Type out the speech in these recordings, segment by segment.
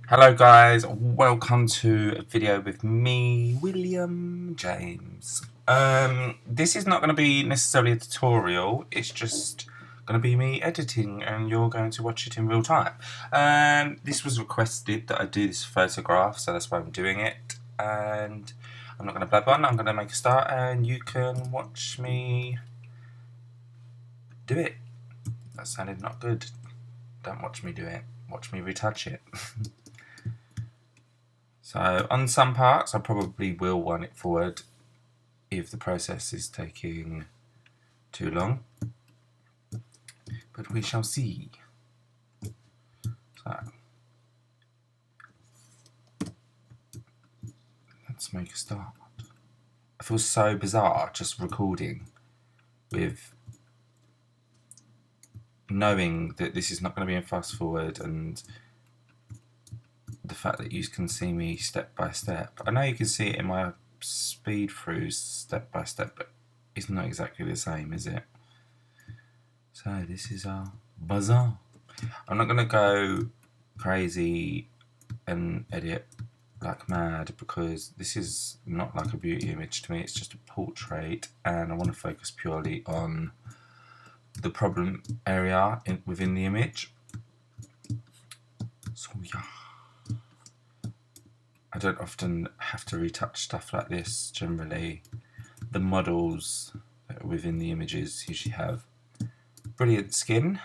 Hello guys, welcome to a video with me, William James. This is not going to be necessarily a tutorial, it's just going to be me editing and you're going to watch it in real time. This was requested that I do this photograph, so that's why I'm doing it. And I'm not going to blab on, I'm going to make a start and you can watch me do it. That sounded not good. Don't watch me do it, watch me retouch it. So on some parts I probably will run it forward if the process is taking too long, but we shall see. So let's make a start. It feels so bizarre just recording with knowing that this is not going to be in fast forward and the fact that you can see me step by step. I know you can see it in my speed throughs step by step, but it's not exactly the same, is it? So this is our bazaar. I'm not going to go crazy and edit like mad because this is not like a beauty image to me, it's just a portrait and I want to focus purely on the problem area within the image. So yeah. I don't often have to retouch stuff like this. Generally, the models that are within the images usually have brilliant skin.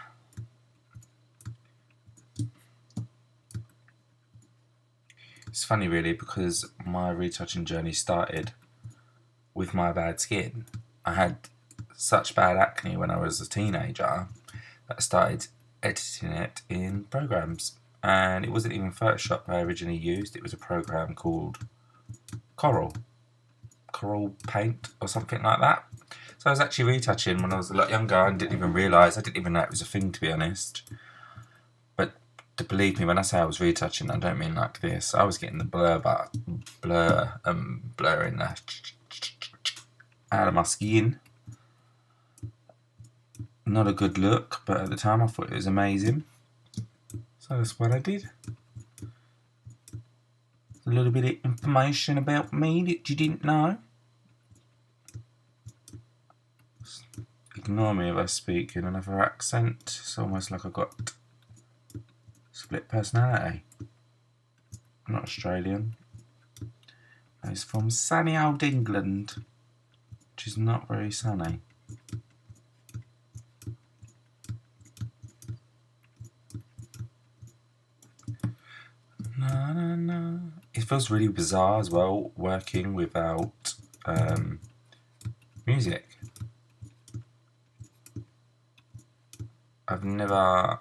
It's funny really because my retouching journey started with my bad skin. I had such bad acne when I was a teenager that I started editing it in programs. And it wasn't even Photoshop I originally used, it was a program called Coral Paint or something like that. So I was actually retouching when I was a lot younger and didn't even realise, I didn't even know it was a thing, to be honest. But to believe me, when I say I was retouching, I don't mean like this. I was getting the blurring out of my skin. Not a good look, but at the time I thought it was amazing. So that's what I did. A little bit of information about me that you didn't know. Ignore me if I speak in another accent. It's almost like I've got split personality. I'm not Australian. It's from sunny old England, which is not very sunny. It feels really bizarre as well working without music. I never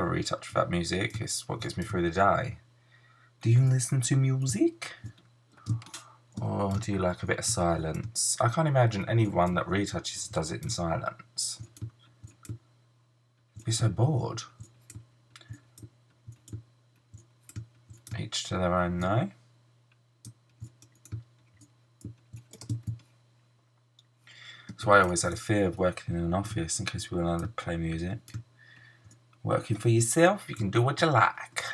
retouch without music. It's what gets me through the day. Do you listen to music? Or do you like a bit of silence? I can't imagine anyone that retouches does it in silence. I'd be so bored. Each to their own, though. So I always had a fear of working in an office in case we were allowed to play music. Working for yourself, you can do what you like.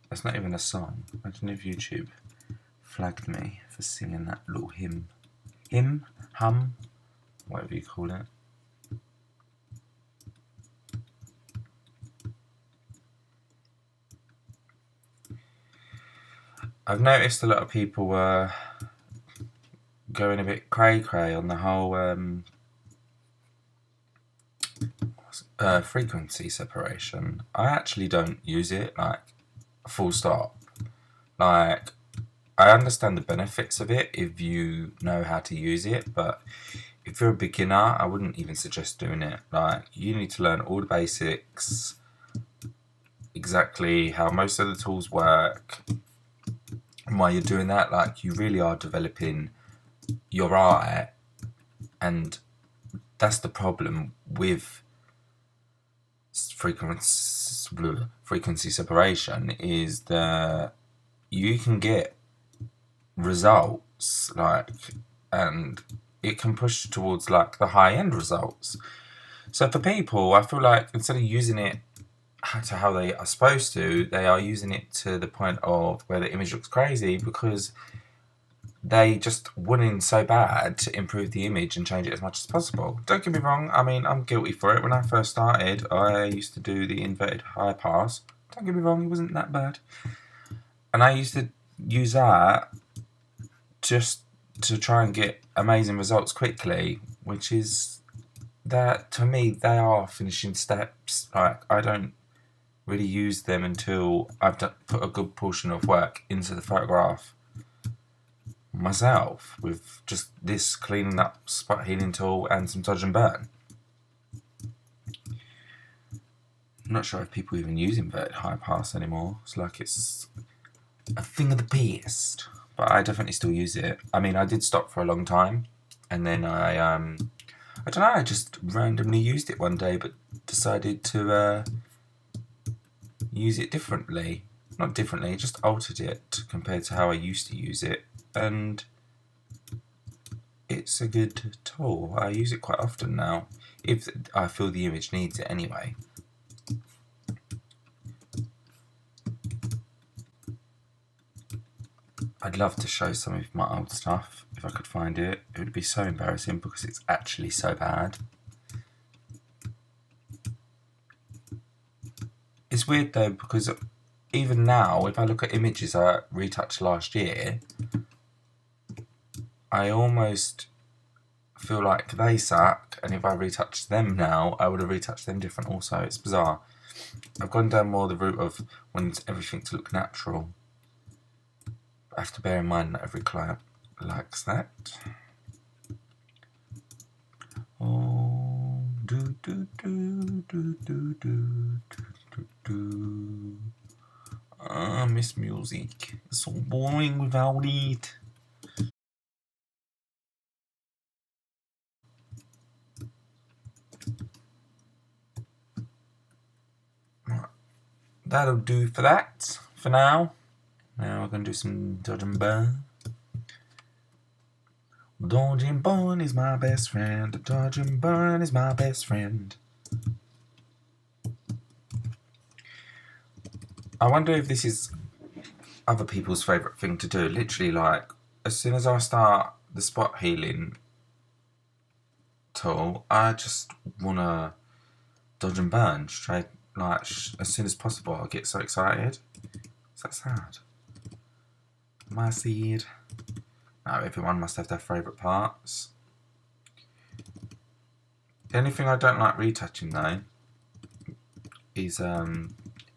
That's not even a song. Imagine if YouTube flagged me for singing that little hymn. Hymn? Hum? Whatever you call it. I've noticed a lot of people were going a bit cray-cray on the whole frequency separation. I actually don't use it, like, full stop. Like, I understand the benefits of it if you know how to use it, but if you're a beginner, I wouldn't even suggest doing it. Like, you need to learn all the basics, exactly how most of the tools work. And while you're doing that, like, you really are developing your art, and that's the problem with frequency separation, is that you can get results, like, and it can push towards like the high end results. So for people, I feel like instead of using it to how they are supposed to, they are using it to the point of where the image looks crazy because they just want in so bad to improve the image and change it as much as possible. Don't get me wrong, I mean, I'm guilty for it. When I first started, I used to do the inverted high pass. Don't get me wrong, it wasn't that bad. And I used to use that just to try and get amazing results quickly, which is that, to me, they are finishing steps. Like, I don't really use them until I've put a good portion of work into the photograph myself with just this cleaning up spot healing tool and some dodge and burn. I'm not sure if people even use inverted high pass anymore. It's like it's a thing of the past, but I definitely still use it. I mean, I did stop for a long time, and then I don't know, I just randomly used it one day, but decided to use it differently. Not differently, just altered it compared to how I used to use it. And it's a good tool. I use it quite often now, if I feel the image needs it anyway. I'd love to show some of my old stuff if I could find it. It would be so embarrassing because it's actually so bad. It's weird though, because even now, if I look at images I retouched last year, I almost feel like they suck, and if I retouched them now, I would have retouched them different also. It's bizarre. I've gone down more the route of wanting everything to look natural. I have to bear in mind that every client likes that. Oh, do do do do do do do do. I miss music. It's so boring without it. That'll do for that, for now. Now we're going to do some dodge and burn. Dodge and burn is my best friend. Dodge and burn is my best friend. I wonder if this is other people's favourite thing to do. Literally, like, as soon as I start the spot healing tool, I just want to dodge and burn straight, like, as soon as possible. I get so excited. Is that sad? My seed. No, everyone must have their favourite parts. The only thing I don't like retouching though is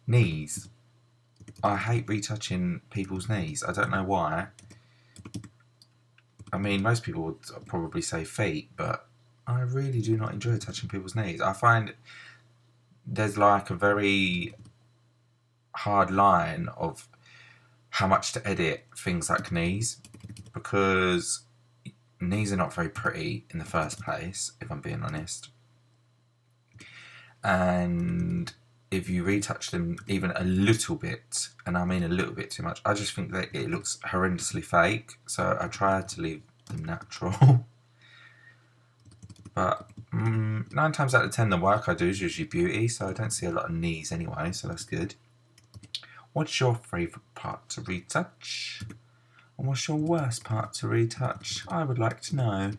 knees. I hate retouching people's knees. I don't know why. I mean, most people would probably say feet, but I really do not enjoy touching people's knees. I find there's like a very hard line of how much to edit things like knees, because knees are not very pretty in the first place, if I'm being honest. And if you retouch them even a little bit, and I mean a little bit too much, I just think that it looks horrendously fake. So I try to leave them natural. But 9 times out of 10 the work I do is usually beauty, so I don't see a lot of knees anyway, so that's good. What's your favourite part to retouch? And what's your worst part to retouch? I would like to know.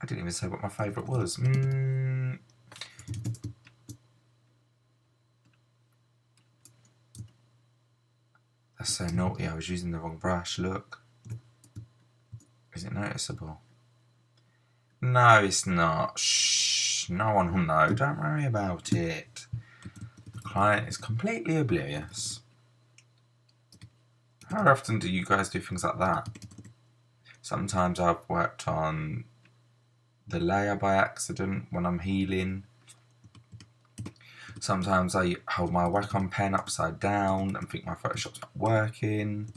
I didn't even say what my favourite was. That's so naughty, I was using the wrong brush, look. Is it noticeable? No, it's not. Shh, no one will know, don't worry about it. The client is completely oblivious. How often do you guys do things like that? Sometimes I've worked on the layer by accident when I'm healing. Sometimes I hold my Wacom pen upside down and think my Photoshop's not working.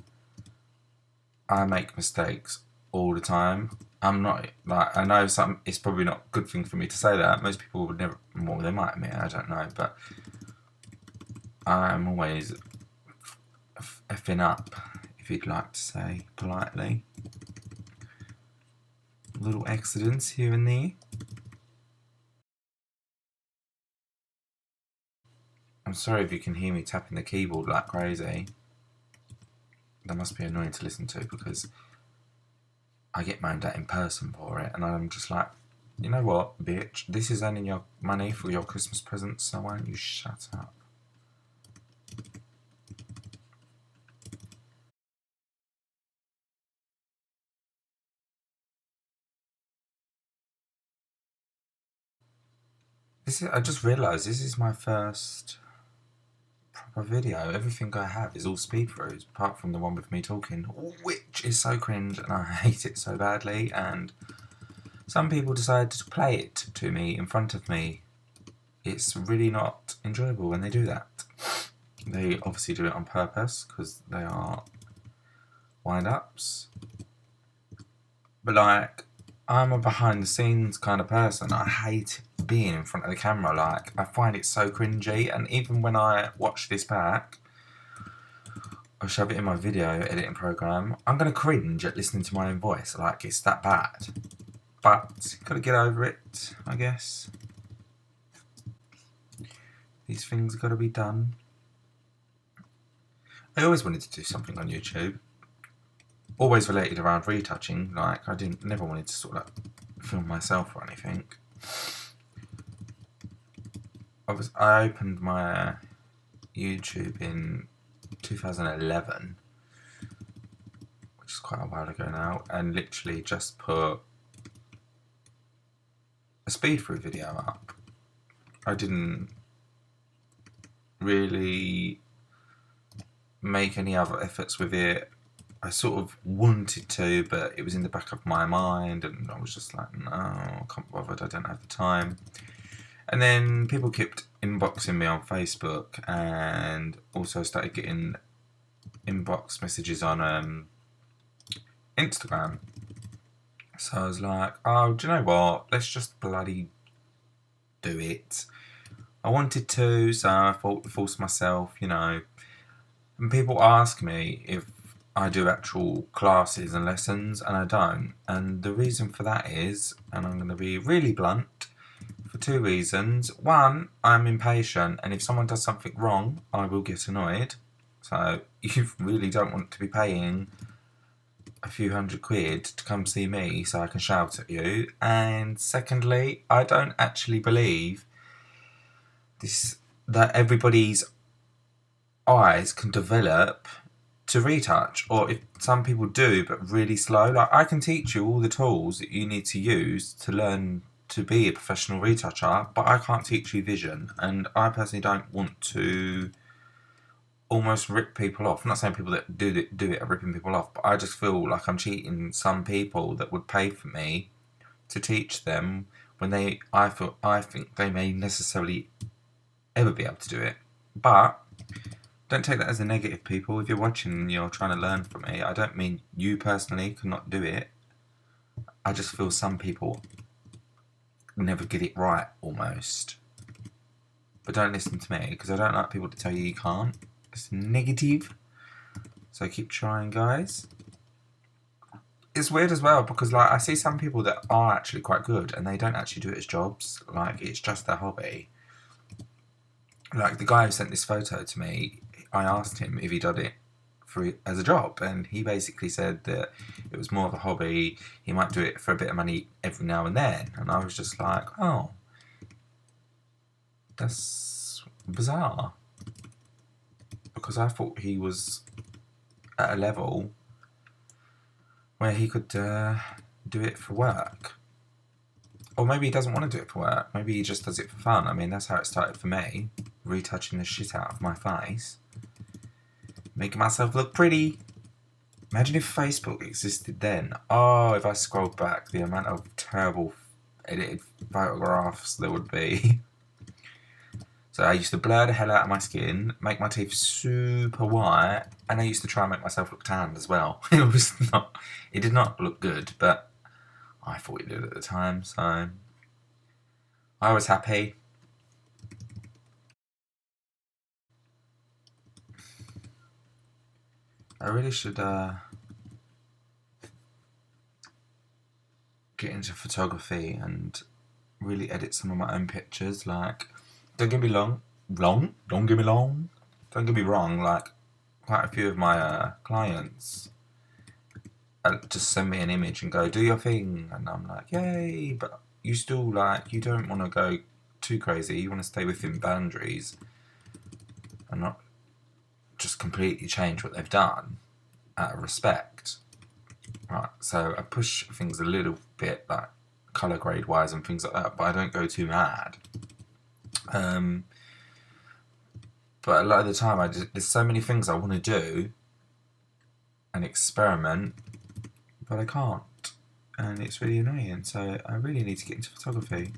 I make mistakes all the time. I'm not, like, I know it's probably not a good thing for me to say that. Most people would never, well, they might admit, I don't know, but I'm always effing up, if you'd like to say politely. little accidents here and there. I'm sorry if you can hear me tapping the keyboard like crazy. That must be annoying to listen to because I get moaned at in person for it, and I'm just like, you know what, bitch? This is earning your money for your Christmas presents, so why don't you shut up? I just realised this is my first proper video. Everything I have is all speed throughs, apart from the one with me talking, which is so cringe and I hate it so badly. And some people decide to play it to me in front of me. It's really not enjoyable when they do that. They obviously do it on purpose because they are wind-ups. But like, I'm a behind the scenes kind of person. I hate being in front of the camera. Like, I find it so cringy, and even when I watch this back, I shove it in my video editing program, I'm gonna cringe at listening to my own voice. Like, it's that bad. But gotta get over it, I guess. These things gotta be done. I always wanted to do something on YouTube. Always related around retouching. Like, I never wanted to sort of like film myself or anything. I opened my YouTube in 2011, which is quite a while ago now, and literally just put a speed through video up. I didn't really make any other efforts with it. I sort of wanted to, but it was in the back of my mind, and I was just like, no, I can't bother, I don't have the time. And then people kept inboxing me on Facebook, and also started getting inbox messages on Instagram. So I was like, oh, do you know what? Let's just bloody do it. I wanted to, so I thought to force myself, you know. And people ask me if I do actual classes and lessons, and I don't. And the reason for that is, and I'm going to be really blunt, for two reasons. One, I'm impatient, and if someone does something wrong, I will get annoyed. So you really don't want to be paying a few £100 to come see me so I can shout at you. And secondly, I don't actually believe that everybody's eyes can develop to retouch, or if some people do but really slow. Like, I can teach you all the tools that you need to use to learn to be a professional retoucher, but I can't teach you vision, and I personally don't want to almost rip people off. I'm not saying people that do it are ripping people off, but I just feel like I'm cheating some people that would pay for me to teach them when I think they may necessarily ever be able to do it. But don't take that as a negative, people. If you're watching and you're trying to learn from me, I don't mean you personally cannot do it. I just feel some people never get it right, almost. But don't listen to me, because I don't like people to tell you can't. It's negative. So keep trying, guys. It's weird as well, because like I see some people that are actually quite good, and they don't actually do it as jobs. Like, it's just their hobby. Like, the guy who sent this photo to me, I asked him if he did it as a job, and he basically said that it was more of a hobby. He might do it for a bit of money every now and then, and I was just like, oh, that's bizarre, because I thought he was at a level where he could do it for work. Or maybe he doesn't want to do it for work. Maybe he just does it for fun. I mean, that's how it started for me, retouching the shit out of my face, making myself look pretty. Imagine if Facebook existed then. Oh, if I scrolled back, the amount of terrible edited photographs there would be. So I used to blur the hell out of my skin, make my teeth super white, and I used to try and make myself look tanned as well. It did not look good, but I thought it did at the time, so I was happy. I really should get into photography and really edit some of my own pictures. Like, don't get me wrong. Don't get me wrong. Don't get me wrong. Like, quite a few of my clients just send me an image and go, do your thing, and I'm like, yay. But you still, like, you don't want to go too crazy. You want to stay within boundaries and not just completely change what they've done out of respect. Right, so I push things a little bit, like colour grade wise and things like that, but I don't go too mad. But a lot of the time, there's so many things I want to do and experiment, but I can't, and it's really annoying. So I really need to get into photography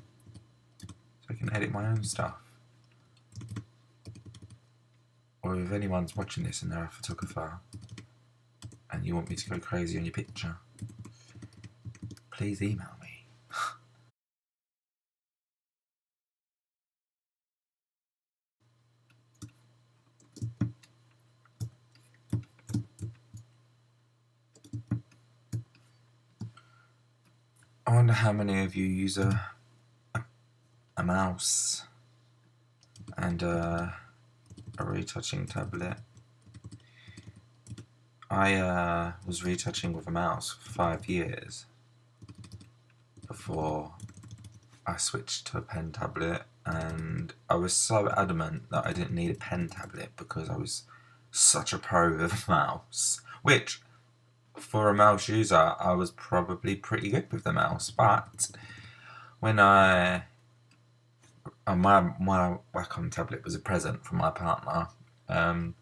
so I can edit my own stuff. Or if anyone's watching this and they're a photographer and you want me to go crazy on your picture, please email me. I wonder how many of you use a mouse and a retouching tablet. I was retouching with a mouse for 5 years before I switched to a pen tablet, and I was so adamant that I didn't need a pen tablet because I was such a pro with a mouse, which for a mouse user I was probably pretty good with the mouse. But when my Wacom tablet was a present from my partner, when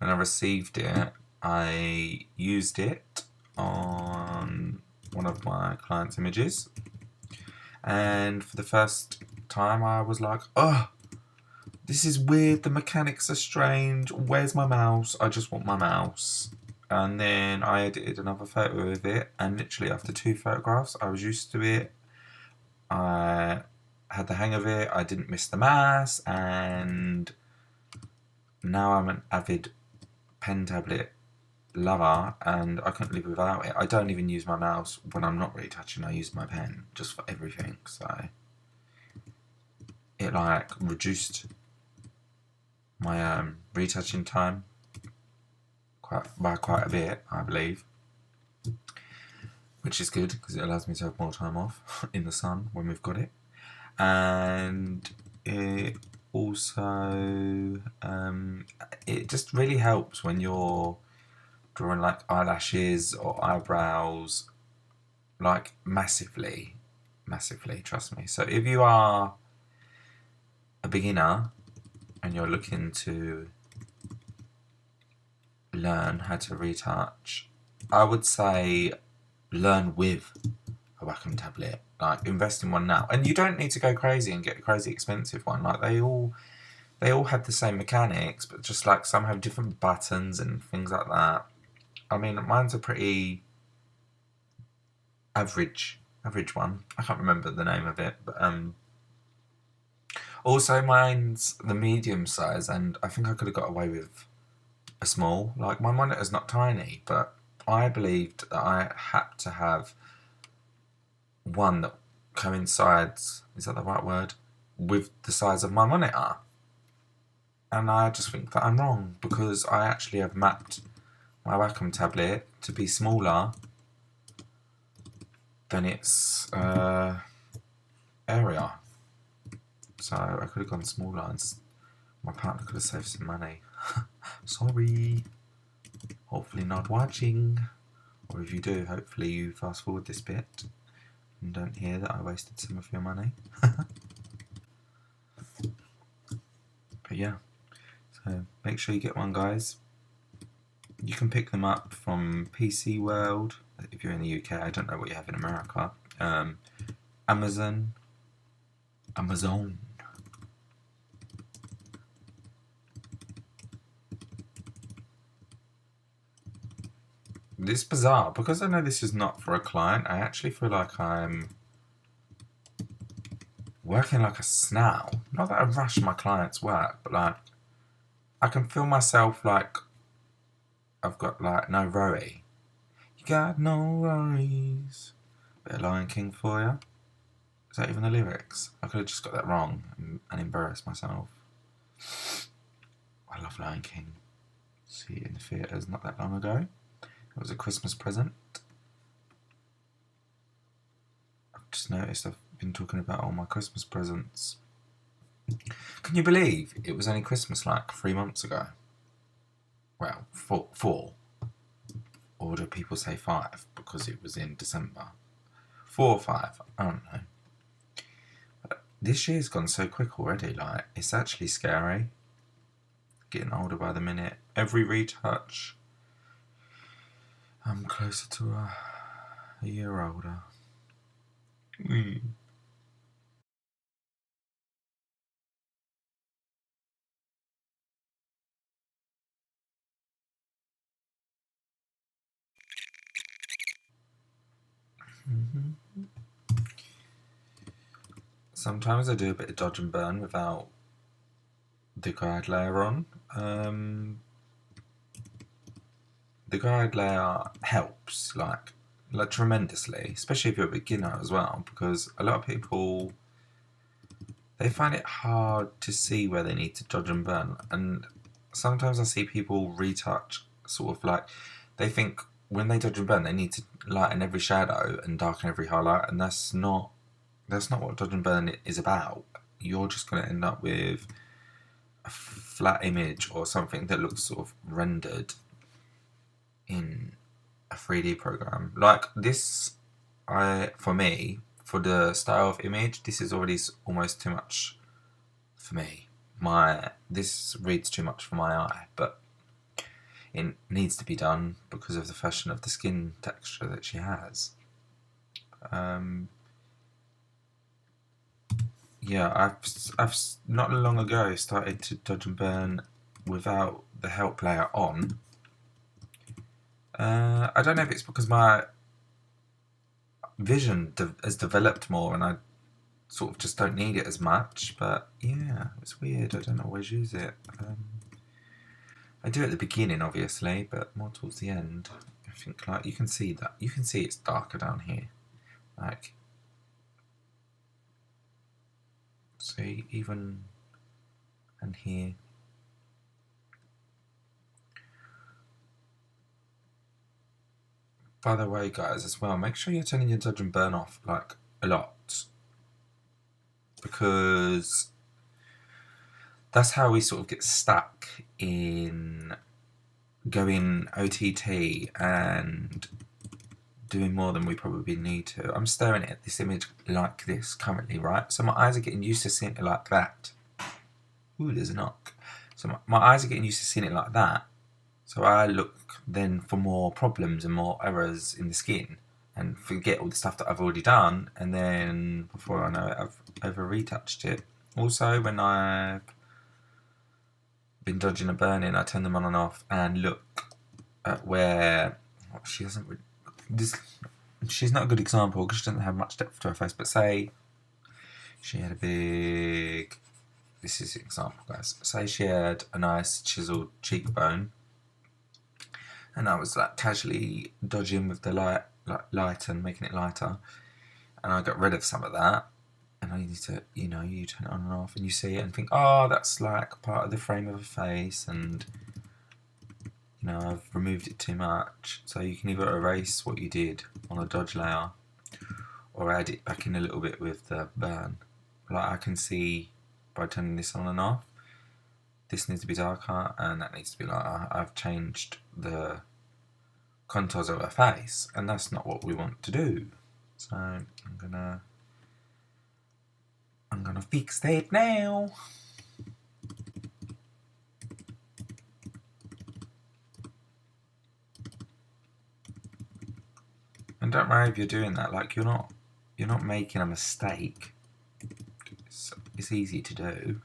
I received it, I used it on one of my clients' images, and for the first time I was like, oh, this is weird, the mechanics are strange, where's my mouse? I just want my mouse. And then I edited another photo of it, and literally after 2 photographs I was used to it. I had the hang of it, I didn't miss the mass, and now I'm an avid pen tablet lover and I couldn't live without it. I don't even use my mouse when I'm not retouching. I use my pen just for everything, so it like reduced my retouching time by quite a bit, I believe, which is good because it allows me to have more time off in the sun when we've got it. And it also it just really helps when you're drawing like eyelashes or eyebrows, like massively, trust me. So if you are a beginner and you're looking to learn how to retouch, I would say learn with a Wacom tablet. Like, invest in one now, and you don't need to go crazy and get a crazy expensive one. Like, they all have the same mechanics, but just like some have different buttons and things like that. I mean, mine's a pretty average one. I can't remember the name of it, but also mine's the medium size, and I think I could have got away with a small. Like, my monitor's not tiny, but I believed that I had to have one that coincides, is that the right word, with the size of my monitor. And I just think that I'm wrong, because I actually have mapped my Wacom tablet to be smaller than its area. So I could have gone smaller and my partner could have saved some money. Sorry. Hopefully not watching. Or if you do, hopefully you fast forward this bit and don't hear that I wasted some of your money. But yeah, so make sure you get one, guys. You can pick them up from PC World if you're in the UK. I don't know what you have in America. Amazon. It's bizarre because I know this is not for a client. I actually feel like I'm working like a snail. Not that I rush my clients' work, but like I can feel myself like I've got like no worry. You got no worries. Bit of Lion King for you. Is that even the lyrics? I could have just got that wrong and embarrassed myself. I love Lion King. See it in the theatres not that long ago. It was a Christmas present. I've just noticed I've been talking about all my Christmas presents. Can you believe it was only Christmas like 3 months ago? Well, four. Or do people say 5 because it was in December? 4 or 5, I don't know. But this year's gone so quick already, like, it's actually scary. Getting older by the minute. Every retouch, I'm closer to a year older. Sometimes I do a bit of dodge and burn without the guide layer on. The guide layer helps like tremendously, especially if you're a beginner as well, because a lot of people, they find it hard to see where they need to dodge and burn, and sometimes I see people retouch sort of like, they think when they dodge and burn they need to lighten every shadow and darken every highlight, and that's not what dodge and burn is about. You're just going to end up with a flat image or something that looks sort of rendered in a 3D program. Like this, for me, for the style of image, this is already almost too much for me. This reads too much for my eye, but it needs to be done because of the fashion of the skin texture that she has. Yeah, I've not long ago started to dodge and burn without the help layer on. I don't know if it's because my vision has developed more and I sort of just don't need it as much, but yeah, it's weird. I don't always use it. I do at the beginning, obviously, but more towards the end. I think like you can see it's darker down here. Like, see, even and here. By the way, guys, as well, make sure you're turning your dodge and burn off like a lot, because that's how we sort of get stuck in going OTT and doing more than we probably need to. I'm staring at this image like this currently, right? So my eyes are getting used to seeing it like that. Ooh, there's a knock. So my eyes are getting used to seeing it like that. So I look then for more problems and more errors in the skin and forget all the stuff that I've already done, and then before I know it, I've over retouched it. Also, when I've been dodging and burning, I turn them on and off and look at where she doesn't. She's not a good example because she doesn't have much depth to her face. But say she had a big. This is an example, guys. Say she had a nice chiseled cheekbone, and I was like casually dodging with the light and making it lighter, and I got rid of some of that. And I need to, you turn it on and off, and you see it and think, oh, that's like part of the frame of a face, and I've removed it too much. So you can either erase what you did on a dodge layer, or add it back in a little bit with the burn. Like I can see by turning this on and off, this needs to be darker, and that needs to be lighter. I've changed the contours of her face, and that's not what we want to do. So I'm gonna fix that now. And don't worry if you're doing that. Like you're not making a mistake. It's easy to do.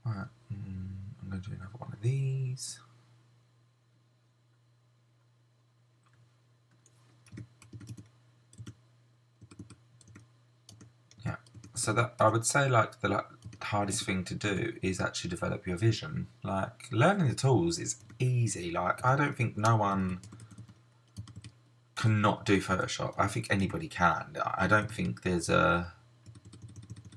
Right, I'm going to do another one of these. Yeah. So that I would say like the hardest thing to do is actually develop your vision. Like learning the tools is easy. Like I don't think no one cannot do Photoshop. I think anybody can. I don't think there's a...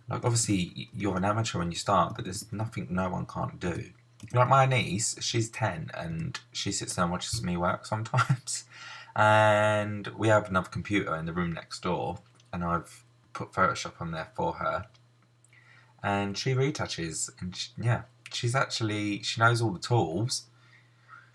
Like, obviously, you're an amateur when you start, but there's nothing no one can't do. Like, my niece, she's 10, and she sits there and watches me work sometimes. And we have another computer in the room next door, and I've put Photoshop on there for her. And she retouches, and she's actually... She knows all the tools.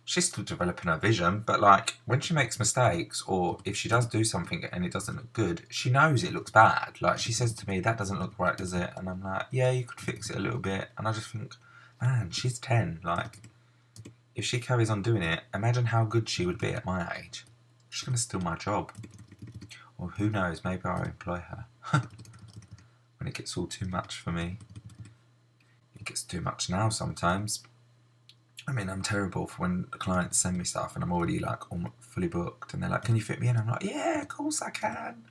She's still developing her vision, but like when she makes mistakes or if she does do something and it doesn't look good, she knows it looks bad. Like she says to me, "That doesn't look right, does it?" And I'm like, "Yeah, you could fix it a little bit." And I just think, man, she's 10. Like if she carries on doing it, imagine how good she would be at my age. She's gonna steal my job, or who knows? Maybe I'll employ her when it gets all too much for me. It gets too much now sometimes. I mean, I'm terrible for when the clients send me stuff and I'm already like almost fully booked and they're like, "Can you fit me in?" I'm like, "Yeah, of course I can.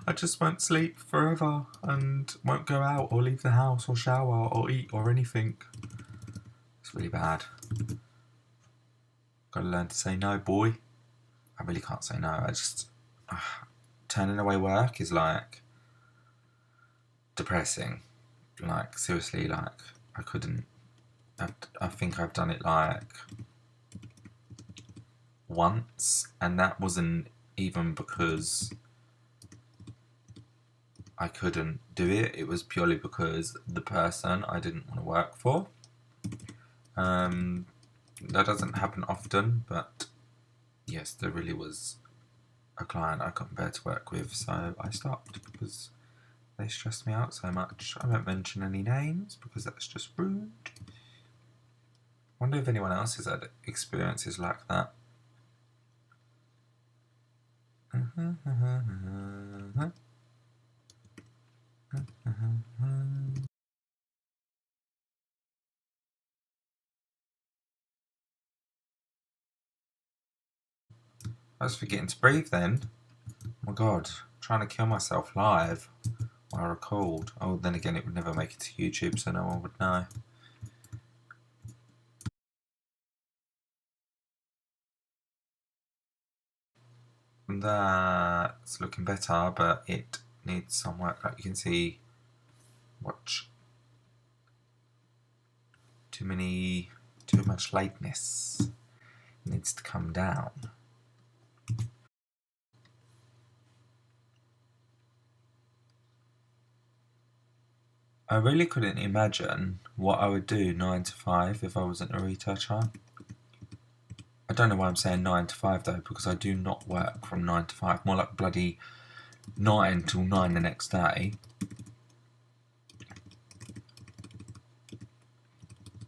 I just won't sleep forever and won't go out or leave the house or shower or eat or anything." It's really bad. Gotta learn to say no, boy. I really can't say no. I just... turning away work is like depressing. Like, seriously, like, I couldn't... I think I've done it like once, and that wasn't even because I couldn't do it. It was purely because the person I didn't want to work for. That doesn't happen often, but yes, there really was a client I couldn't bear to work with, so I stopped because they stressed me out so much. I won't mention any names because that's just rude. Wonder if anyone else has had experiences like that. I was forgetting to breathe then. Oh my god, trying to kill myself live while I record. Oh, then again, it would never make it to YouTube, so no one would know. That's looking better, but it needs some work. Like you can see, watch. Too much lightness. It needs to come down. I really couldn't imagine what I would do 9 to 5 if I wasn't a retoucher. I don't know why I'm saying 9 to 5 though, because I do not work from 9 to 5. More like bloody 9 till 9 the next day.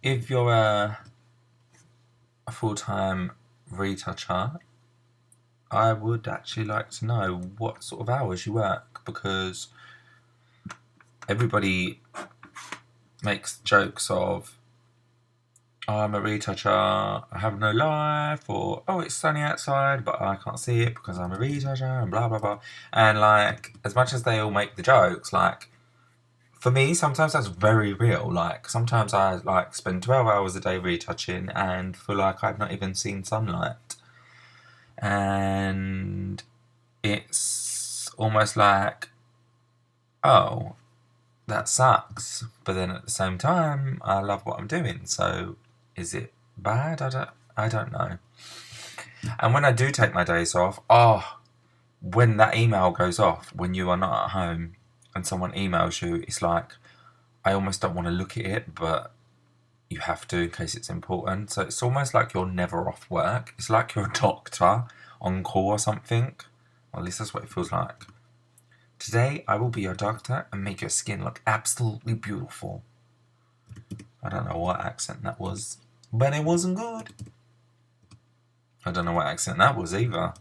If you're a full-time retoucher, I would actually like to know what sort of hours you work, because everybody makes jokes of, "Oh, I'm a retoucher, I have no life," or "Oh, it's sunny outside, but I can't see it because I'm a retoucher," and blah blah blah. And like, as much as they all make the jokes, like, for me, sometimes that's very real. Like, sometimes I like spend 12 hours a day retouching and feel like I've not even seen sunlight. And it's almost like, oh, that sucks. But then at the same time, I love what I'm doing. So is it bad? I don't know. And when I do take my days off, when that email goes off, when you are not at home and someone emails you, it's like, I almost don't want to look at it, but you have to in case it's important. So it's almost like you're never off work. It's like you're a doctor on call or something. Well, at least that's what it feels like. "Today, I will be your doctor and make your skin look absolutely beautiful." I don't know what accent that was, but it wasn't good. I don't know what accent that was either.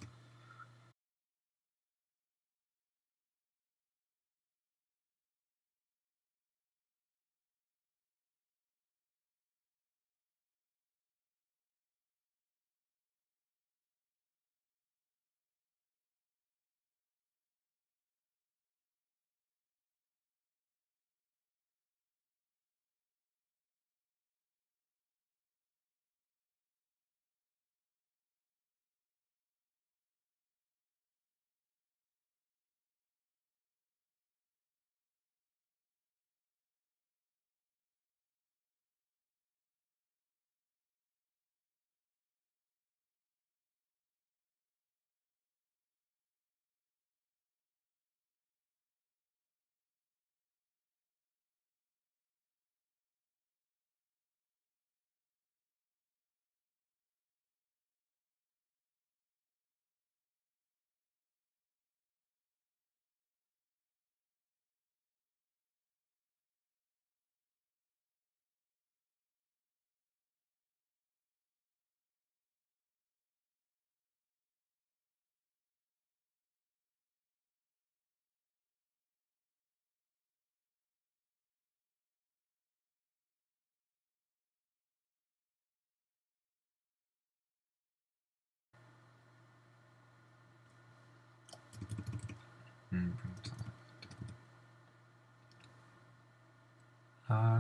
La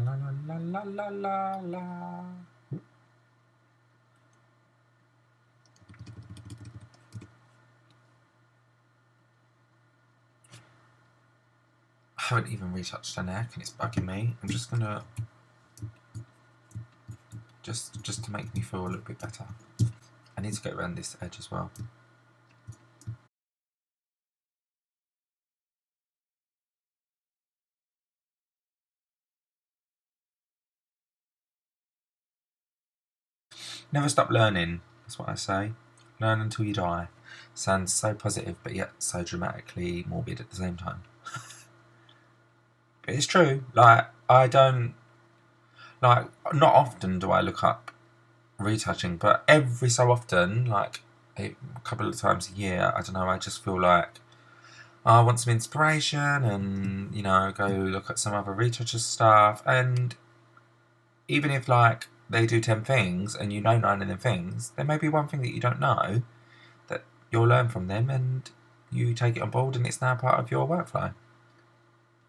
la la la la la la. I haven't even retouched her neck and it's bugging me. I'm just gonna just to make me feel a little bit better. I need to go around this edge as well. Never stop learning, that's what I say. Learn until you die. Sounds so positive but yet so dramatically morbid at the same time. But it's true. Like, I don't, like, not often do I look up retouching, but every so often, like a couple of times a year, I don't know, I just feel like I want some inspiration and, you know, go look at some other retouchers stuff. And even if, like, they do 10 things and you know 9 of them things, there may be one thing that you don't know that you'll learn from them and you take it on board and it's now part of your workflow.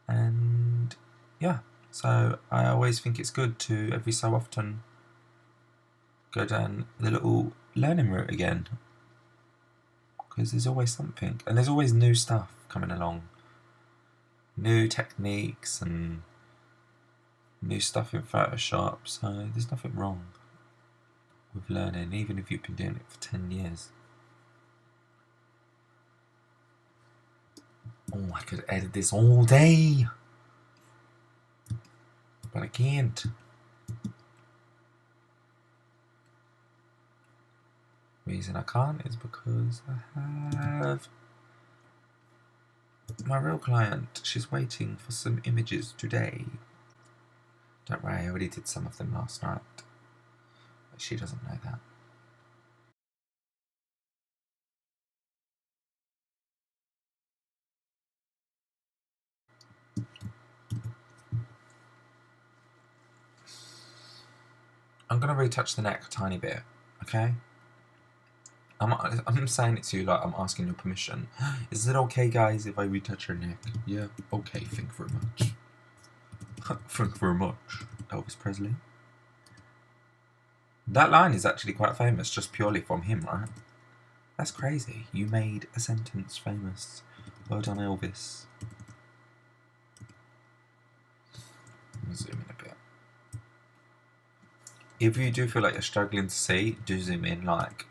And yeah, so I always think it's good to every so often go down the little learning route again, because there's always something and there's always new stuff coming along, new techniques and new stuff in Photoshop, so there's nothing wrong with learning, even if you've been doing it for 10 years. Oh, I could edit this all day, but I can't. Reason I can't is because I have my real client. She's waiting for some images today. Don't worry, I already did some of them last night, but she doesn't know that. I'm going to retouch the neck a tiny bit, okay? I'm saying it to you like I'm asking your permission. Is it okay, guys, if I retouch your neck? Yeah, okay, thank you very much. Thank you very much, Elvis Presley. That line is actually quite famous, just purely from him, right? That's crazy. You made a sentence famous. Well done, Elvis. Let me zoom in a bit. If you do feel like you're struggling to see, do zoom in. Like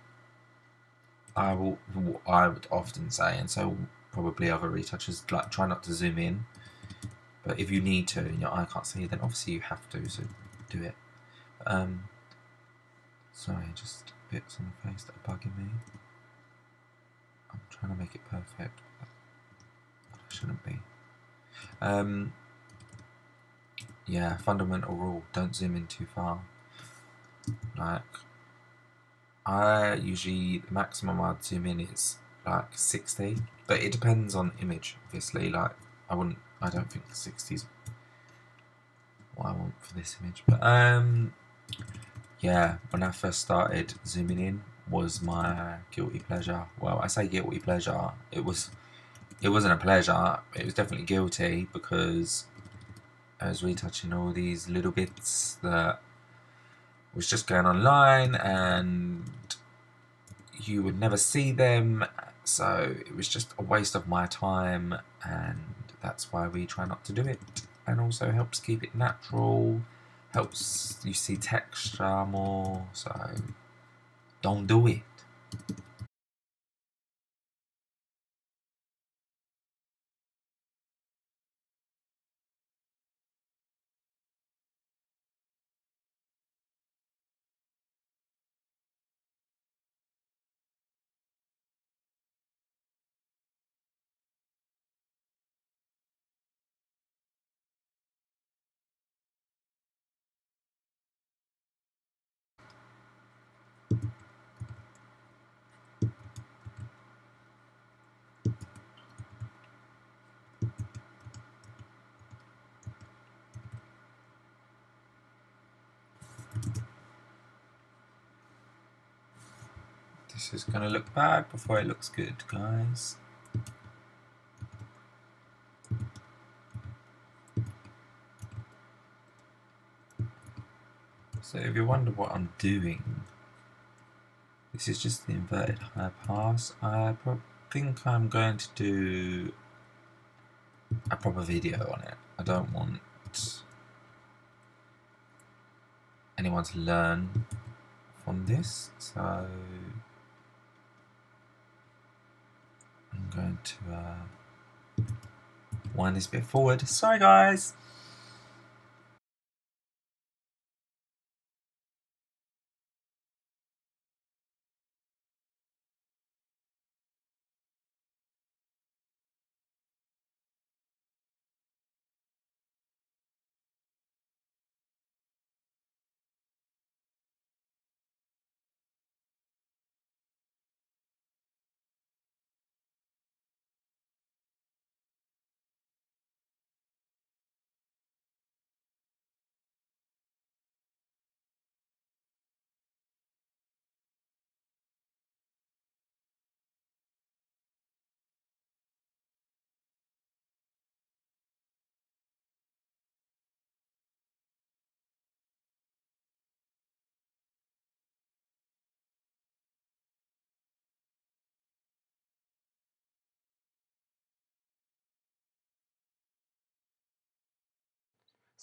I would often say, and so probably other retouchers, like, try not to zoom in. But if you need to and your eye can't see, then obviously you have to, so do it. Sorry, just bits on the face that are bugging me. I'm trying to make it perfect, but I shouldn't be. Yeah, fundamental rule, don't zoom in too far. Like, I usually, the maximum I'd zoom in is like 60, but it depends on the image, obviously. Like, I don't think 60 is what I want for this image, but yeah, when I first started, zooming in was my guilty pleasure. Well, I say guilty pleasure, it wasn't a pleasure, it was definitely guilty, because I was retouching all these little bits that was just going online and you would never see them, so it was just a waste of my time, and that's why we try not to do it. And also helps keep it natural, helps you see texture more, so don't do it. This is going to look bad before it looks good, guys. So if you wonder what I'm doing, this is just the inverted high pass. I think I'm going to do a proper video on it. I don't want anyone to learn from this, so I'm going to wind this bit forward. Sorry guys!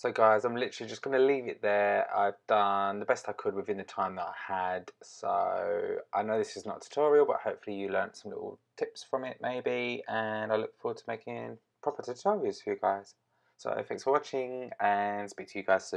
So guys, I'm literally just going to leave it there. I've done the best I could within the time that I had. So I know this is not a tutorial, but hopefully you learned some little tips from it maybe. And I look forward to making proper tutorials for you guys. So thanks for watching and speak to you guys soon.